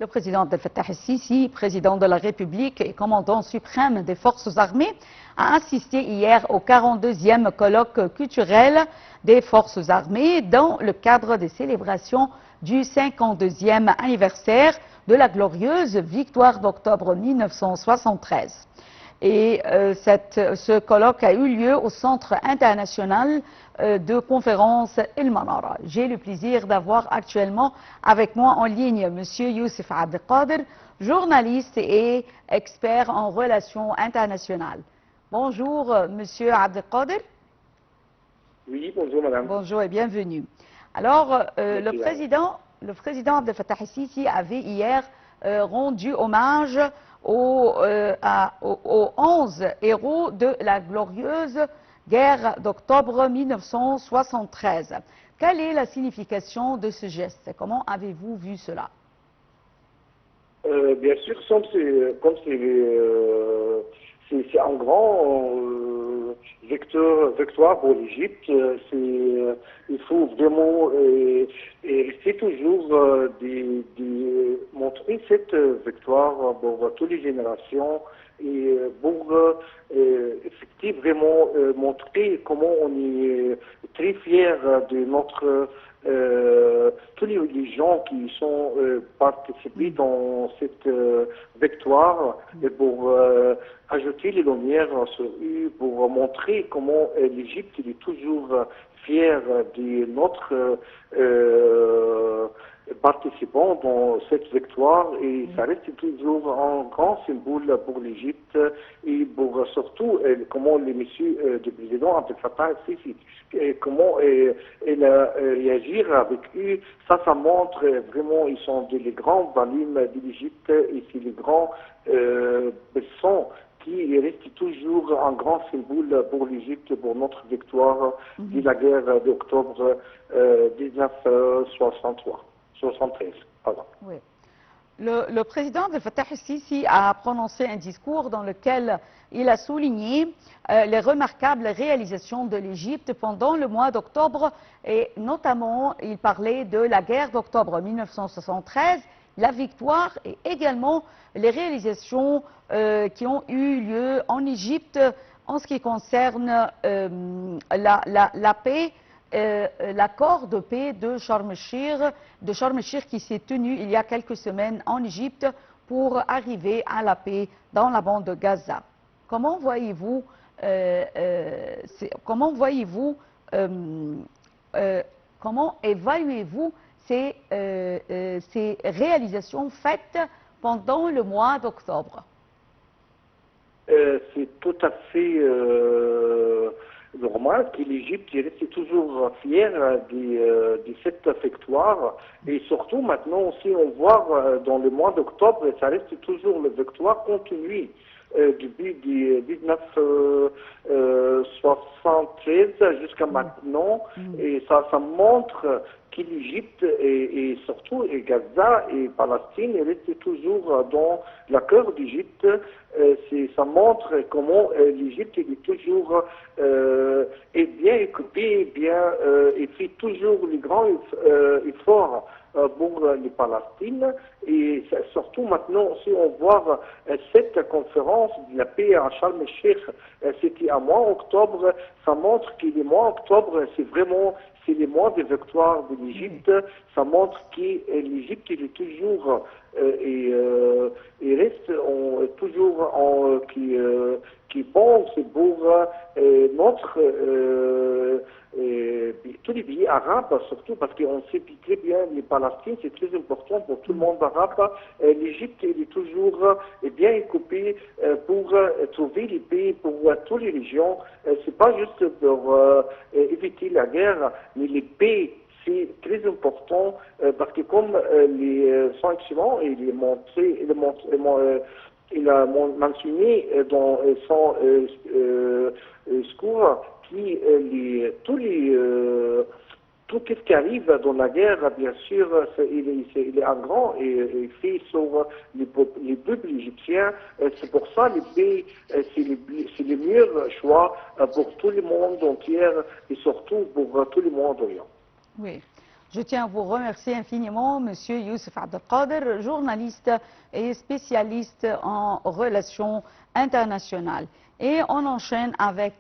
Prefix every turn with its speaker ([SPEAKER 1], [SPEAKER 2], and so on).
[SPEAKER 1] Le président Abdel Fattah el-Sisi, président de la République et commandant suprême des forces armées, a assisté hier au 42e colloque culturel des forces armées dans le cadre des célébrations du 52e anniversaire de la glorieuse victoire d'octobre 1973. Et ce colloque a eu lieu au Centre international de conférences El Manara. J'ai le plaisir d'avoir actuellement avec moi en ligne M. Youssef Abdelkader, journaliste et expert en relations internationales. Bonjour M. Abdelkader.
[SPEAKER 2] Oui, bonjour madame.
[SPEAKER 1] Bonjour et bienvenue. Alors, le président Abdel Fattah el-Sisi avait hier rendu hommage aux 11 héros de la glorieuse guerre d'octobre 1973. Quelle est la signification de ce geste? Comment avez-vous vu cela?
[SPEAKER 2] Bien sûr, comme c'est un grand victoire pour l'Égypte, il faut vraiment rester toujours de montrer cette victoire pour toutes les générations et pour effectivement montrer comment on est très fiers de notre tous les gens qui sont participés dans cette victoire et pour ajouter les lumières sur eux, pour montrer comment l'Égypte est toujours fière de notre participants dans cette victoire et ça reste toujours un grand symbole pour l'Égypte et pour surtout comment les messieurs du président Abdel Fattah el-Sisi comment il réagir avec eux, ça montre vraiment ils sont les grands valimes de l'Égypte et c'est les grands sont qui reste toujours un grand symbole pour l'Égypte, pour notre victoire de la guerre d'octobre 1963. 73, pardon.
[SPEAKER 1] Oui. Le président Abdel Fattah el-Sisi a prononcé un discours dans lequel il a souligné les remarquables réalisations de l'Égypte pendant le mois d'octobre et notamment il parlait de la guerre d'octobre 1973, la victoire et également les réalisations qui ont eu lieu en Égypte en ce qui concerne la paix. L'accord de paix de Sharm el-Sheikh qui s'est tenu il y a quelques semaines en Égypte pour arriver à la paix dans la bande de Gaza. Comment voyez-vous comment évaluez-vous ces réalisations faites pendant le mois d'octobre?
[SPEAKER 2] C'est tout à fait normal que l'Égypte reste toujours fière de cette victoire et surtout maintenant aussi on voit dans le mois d'octobre ça reste toujours la victoire continue depuis 1973 jusqu'à maintenant et ça montre que l'Égypte et surtout Gaza et Palestine restent toujours dans le cœur d'Égypte. Ça montre comment l'Égypte est toujours est bien équipée, et fait toujours les grands efforts pour les Palestiniens et surtout maintenant si on voit cette conférence de la paix à Sharm el-Sheikh c'était en mois octobre, ça montre que le mois octobre c'est le mois de victoire de l'Égypte, ça montre que l'Égypte est toujours et reste toujours qui pense pour notre tous les pays arabes, surtout parce qu'on sait très bien les Palestiniens, c'est très important pour tout le monde arabe. L'Égypte est toujours bien équipée pour trouver les paix pour toutes les régions. C'est pas juste pour éviter la guerre, mais les paix c'est très important parce que comme les sanctions, il a mentionné dans son discours tout ce qui arrive dans la guerre, bien sûr, il est un grand et fait sur les peuples égyptiens. C'est pour ça que c'est le meilleur choix pour tout le monde entier et surtout pour tout le monde orient.
[SPEAKER 1] Oui. Je tiens à vous remercier infiniment, Monsieur Youssef Abdelkader, journaliste et spécialiste en relations internationales. Et on enchaîne avec